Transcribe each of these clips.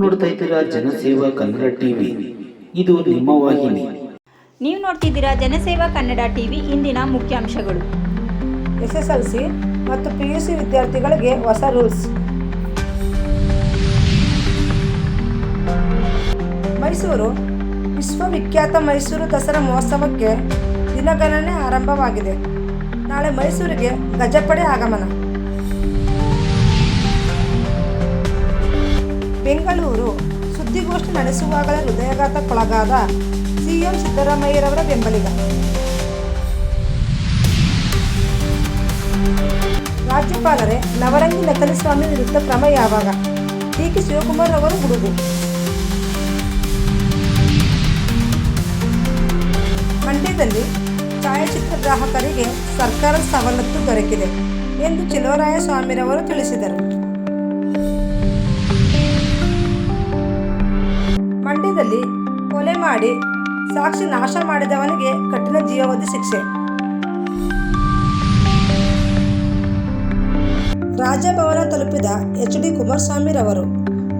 ನೋಡ್ತಾ ಇದ್ದೀರಾ ಜನಸೇವಾ ಕನ್ನಡ ಟಿವಿ. ಇದು ನಿಮ್ಮ ವಾಹಿನಿ. ನೀವು ನೋಡ್ತಿದ್ದೀರಾ ಜನಸೇವಾ ಕನ್ನಡ ಟಿವಿ. ಇಂದಿನ ಮುಖ್ಯಾಂಶಗಳು. SSLC ಮತ್ತು PUC ವಿದ್ಯಾರ್ಥಿಗಳಿಗೆ ಹೊಸ ರೂಲ್ಸ್. ಮೈಸೂರು ವಿಶ್ವವಿಖ್ಯಾತ ಮೈಸೂರು ದಸರಾ ಮಹೋತ್ಸವಕ್ಕೆ ದಿನಗಣನೆ ಆರಂಭವಾಗಿದೆ. ನಾಳೆ ಮೈಸೂರಿಗೆ ಗಜಪಡೆ ಆಗಮನ. ಬೆಂಗಳೂರು ಸುದ್ದಿಗೋಷ್ಠಿ ನಡೆಸುವಾಗಲೇ ಹೃದಯಾಘಾತಕ್ಕೊಳಗಾದ CM ಸಿದ್ದರಾಮಯ್ಯರವರ ಬೆಂಬಲಿಗ. ರಾಜ್ಯಪಾಲರೇ ನವರಂಗಿ ನಕಲಿ ಸ್ವಾಮಿ ವಿರುದ್ಧ ಕ್ರಮ ಯಾವಾಗ? DK ಶಿವಕುಮಾರ್ ಅವರು ಗುಡುಗು. ಮಂಡ್ಯದಲ್ಲಿ ಛಾಯಾಚಿತ್ರ ಗ್ರಾಹಕರಿಗೆ ಸರ್ಕಾರದ ಸವಲತ್ತು ದೊರಕಿದೆ ಎಂದು ಚೆಲುವರಾಯಸ್ವಾಮಿರವರು ತಿಳಿಸಿದರು. ಮಂಡ್ಯದಲ್ಲಿ ಕೊಲೆ ಮಾಡಿ ಸಾಕ್ಷಿ ನಾಶ ಮಾಡಿದವನಿಗೆ ಕಠಿಣ ಜೀವಾವಧಿ ಶಿಕ್ಷೆ. ರಾಜಭವನ ತಲುಪಿದ HD ಕುಮಾರಸ್ವಾಮಿರವರು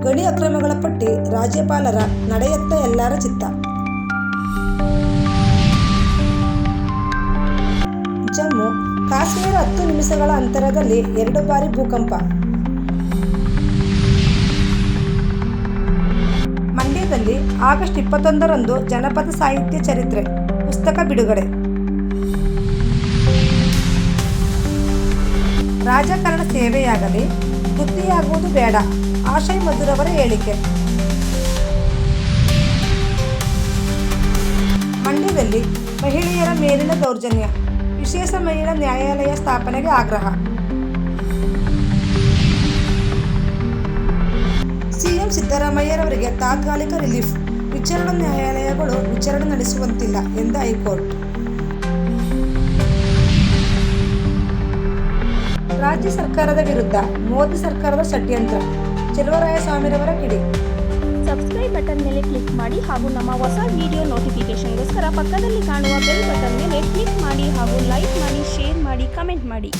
ಗಣಿ ಅಕ್ರಮಗಳ ಪಟ್ಟಿ ರಾಜ್ಯಪಾಲರ ನಡೆಯತ್ತ ಎಲ್ಲರ ಚಿತ್ತ. ಜಮ್ಮು ಕಾಶ್ಮೀರ 10 ನಿಮಿಷಗಳ ಅಂತರದಲ್ಲಿ 2 ಬಾರಿ ಭೂಕಂಪ. ಮಂಡ್ಯದಲ್ಲಿ ಆಗಸ್ಟ್ 21ರಂದು ಜನಪದ ಸಾಹಿತ್ಯ ಚರಿತ್ರೆ ಪುಸ್ತಕ ಬಿಡುಗಡೆ. ರಾಜಕಾರಣ ಸೇವೆಯಾಗಲಿ, ಬುದ್ಧಿಯಾಗುವುದು ಬೇಡ, ಆಶಯ್ ಮಧುರವರ ಹೇಳಿಕೆ. ಮಂಡ್ಯದಲ್ಲಿ ಮಹಿಳೆಯರ ಮೇಲಿನ ದೌರ್ಜನ್ಯ, ವಿಶೇಷ ಮಹಿಳಾ ನ್ಯಾಯಾಲಯ ಸ್ಥಾಪನೆಗೆ ಆಗ್ರಹ. CM ಸಿದ್ದರಾಮಯ್ಯರವರಿಗೆ ತಾತ್ಕಾಲಿಕ ರಿಲೀಫ್, ವಿಚಾರಣಾ ನ್ಯಾಯಾಲಯಗಳು ವಿಚಾರಣೆ ನಡೆಸುವಂತಿಲ್ಲ ಎಂದ ಹೈಕೋರ್ಟ್. ರಾಜ್ಯ ಸರ್ಕಾರದ ವಿರುದ್ಧ ಮೋದಿ ಸರ್ಕಾರದ ಷಡ್ಯಂತ್ರ, ಚೆಲುವರಾಯಸ್ವಾಮಿರವರ ಕಿಡಿ. ಸಬ್ಸ್ಕ್ರೈಬ್ ಬಟನ್ ಮೇಲೆ ಕ್ಲಿಕ್ ಮಾಡಿ ಹಾಗೂ ನಮ್ಮ ಹೊಸ ವಿಡಿಯೋ ನೋಟಿಫಿಕೇಶನ್ಗೋಸ್ಕರ ಪಕ್ಕದಲ್ಲಿ ಕಾಣುವ ಬೆಲ್ ಬಟನ್ ಮೇಲೆ ಕ್ಲಿಕ್ ಮಾಡಿ ಹಾಗೂ ಲೈಕ್ ಮಾಡಿ, ಶೇರ್ ಮಾಡಿ, ಕಮೆಂಟ್ ಮಾಡಿ.